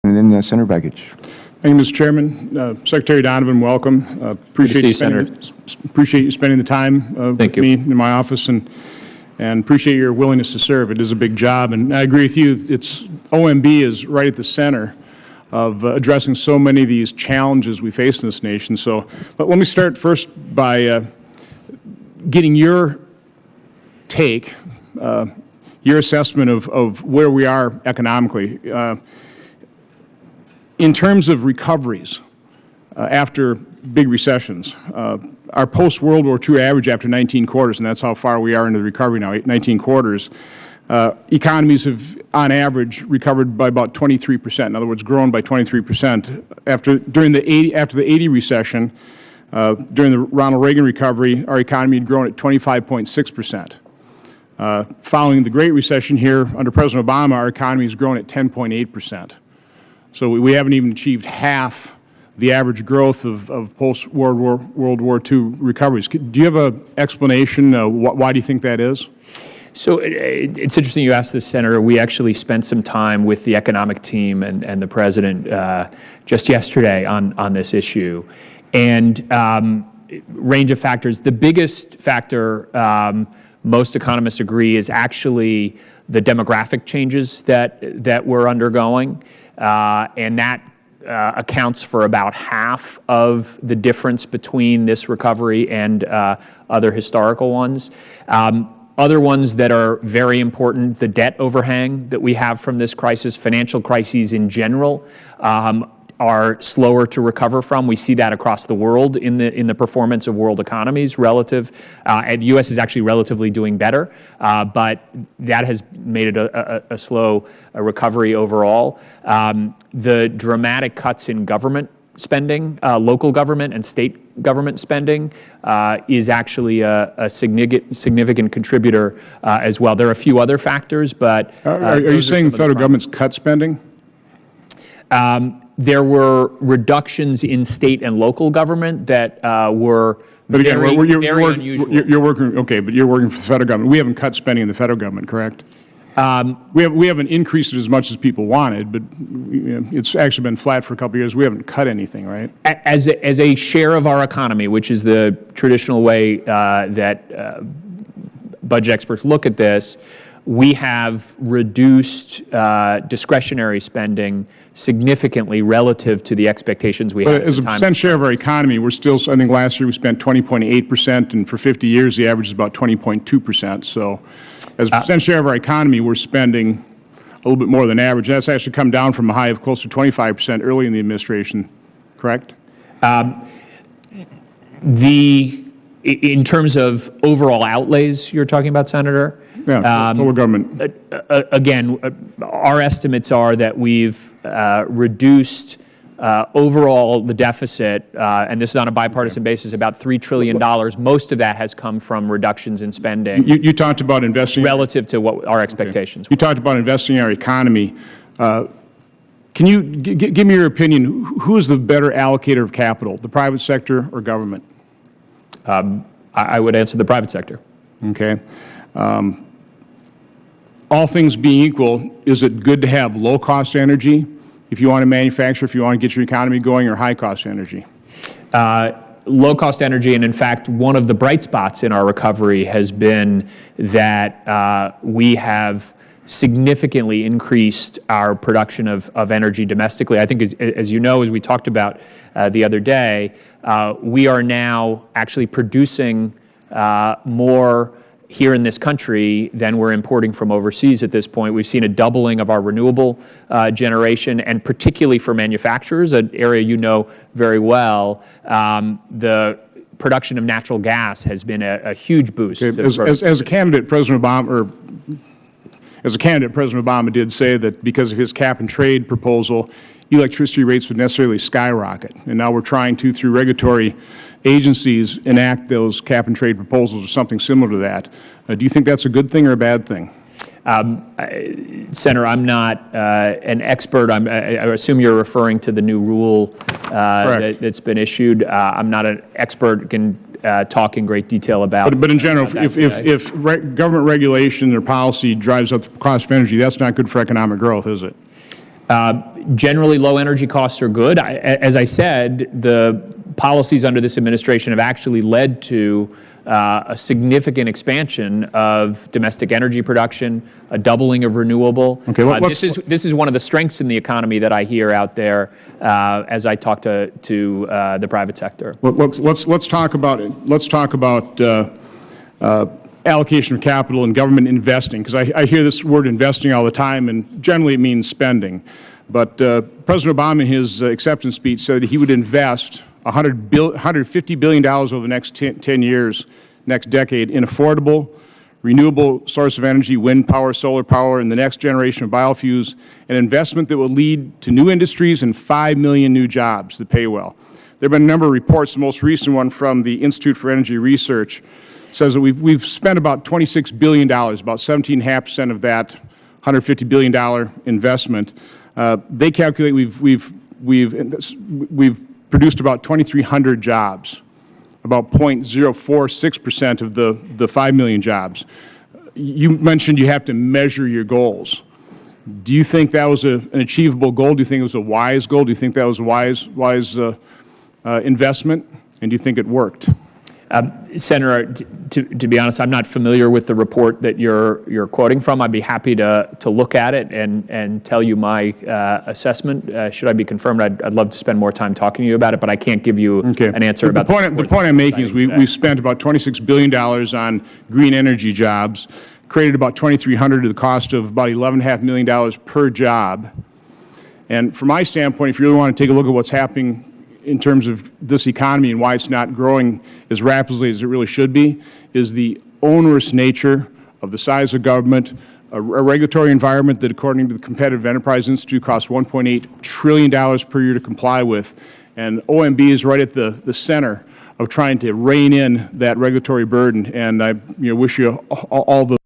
And then Senator Begich. Thank you, Mr. Chairman. Secretary Donovan, welcome. Appreciate you spending the time with me in my office, and appreciate your willingness to serve. It is a big job, and I agree with you. OMB is right at the center of addressing so many of these challenges we face in this nation. But let me start first by getting your take, your assessment of where we are economically. In terms of recoveries after big recessions, our post-World War II average after 19 quarters, and that's how far we are into the recovery now, 19 quarters, economies have, on average, recovered by about 23%. In other words, grown by 23%. After the 80 recession, during the Ronald Reagan recovery, our economy had grown at 25.6%. Following the Great Recession here under President Obama, our economy has grown at 10.8%. So we haven't even achieved half the average growth of post-World War II recoveries. Do you have an explanation? Why do you think that is? So it's interesting you asked this, Senator. We actually spent some time with the economic team and the President just yesterday on this issue. And range of factors. The biggest factor, most economists agree, is actually the demographic changes that we're undergoing. And that accounts for about half of the difference between this recovery and other historical ones. Other ones that are very important, the debt overhang that we have from this crisis, financial crises in general, are slower to recover from. We see that across the world in the performance of world economies relative. And the U.S. is actually relatively doing better, but that has made it a slow recovery overall. The dramatic cuts in government spending, local government and state government spending, is actually a significant contributor as well. There are a few other factors, but are you saying the federal government's cut spending? There were reductions in state and local government that were very unusual. You're working, okay, but you're working for the federal government. We haven't cut spending in the federal government, correct? We haven't increased it as much as people wanted, but it's actually been flat for a couple of years. We haven't cut anything, right? As a share of our economy, which is the traditional way that budget experts look at this, we have reduced discretionary spending significantly relative to the expectations we had at the time. As a percent share of our economy, we're still, I think last year we spent 20.8%, and for 50 years the average is about 20.2%. So as a percent share of our economy, we're spending a little bit more than average. That's actually come down from a high of close to 25% early in the administration, correct? In terms of overall outlays you're talking about, Senator? Yeah, total government. Again, our estimates are that we've reduced overall the deficit, and this is on a bipartisan basis, about $3 trillion. Most of that has come from reductions in spending. You talked about investing relative to what our expectations were. You talked about investing in our economy. Can you give me your opinion? Who is the better allocator of capital, the private sector or government? I would answer the private sector. Okay. All things being equal, is it good to have low-cost energy if you want to manufacture, if you want to get your economy going, or high-cost energy? Low-cost energy, and in fact, one of the bright spots in our recovery has been that we have significantly increased our production of energy domestically. I think, as you know, as we talked about the other day, we are now actually producing more here in this country than we're importing from overseas at this point. We've seen a doubling of our renewable generation, and particularly for manufacturers, an area you know very well, the production of natural gas has been a huge boost. Okay. As a candidate, President Obama did say that because of his cap-and-trade proposal, electricity rates would necessarily skyrocket. And now we're trying to, through regulatory agencies, enact those cap-and-trade proposals or something similar to that. Do you think that's a good thing or a bad thing? Senator, I'm not an expert. I assume you're referring to the new rule that's been issued. I'm not an expert, can talk in great detail about. But in general, if government regulation or policy drives up the cost of energy, that's not good for economic growth, is it? Generally, low energy costs are good. As I said, the policies under this administration have actually led to a significant expansion of domestic energy production, a doubling of renewable. Okay, this is one of the strengths in the economy that I hear out there as I talk to the private sector. Let's talk about it. Let's talk about allocation of capital and government investing, because I hear this word investing all the time, and generally it means spending. But President Obama in his acceptance speech said he would invest $150 billion over the next 10 years, next decade, in affordable, renewable source of energy, wind power, solar power, and the next generation of biofuels, an investment that will lead to new industries and 5 million new jobs that pay well. There have been a number of reports. The most recent one from the Institute for Energy Research says that we've spent about $26 billion, about 17.5% of that $150 billion investment. They calculate we've produced about 2,300 jobs, about 0.046% of the 5 million jobs. You mentioned you have to measure your goals. Do you think that was an achievable goal? Do you think it was a wise goal? Do you think that was a wise investment? And do you think it worked? Senator, to be honest, I'm not familiar with the report that you're quoting from. I'd be happy to look at it and tell you my assessment. Should I be confirmed, I'd love to spend more time talking to you about it, but I can't give you an answer about the point I'm making is we've spent about $26 billion on green energy jobs, created about 2,300 at the cost of about $11.5 million per job. And from my standpoint, if you really want to take a look at what's happening in terms of this economy and why it's not growing as rapidly as it really should be, is the onerous nature of the size of government, a regulatory environment that, according to the Competitive Enterprise Institute, costs $1.8 trillion per year to comply with. And OMB is right at the center of trying to rein in that regulatory burden. And I wish you all the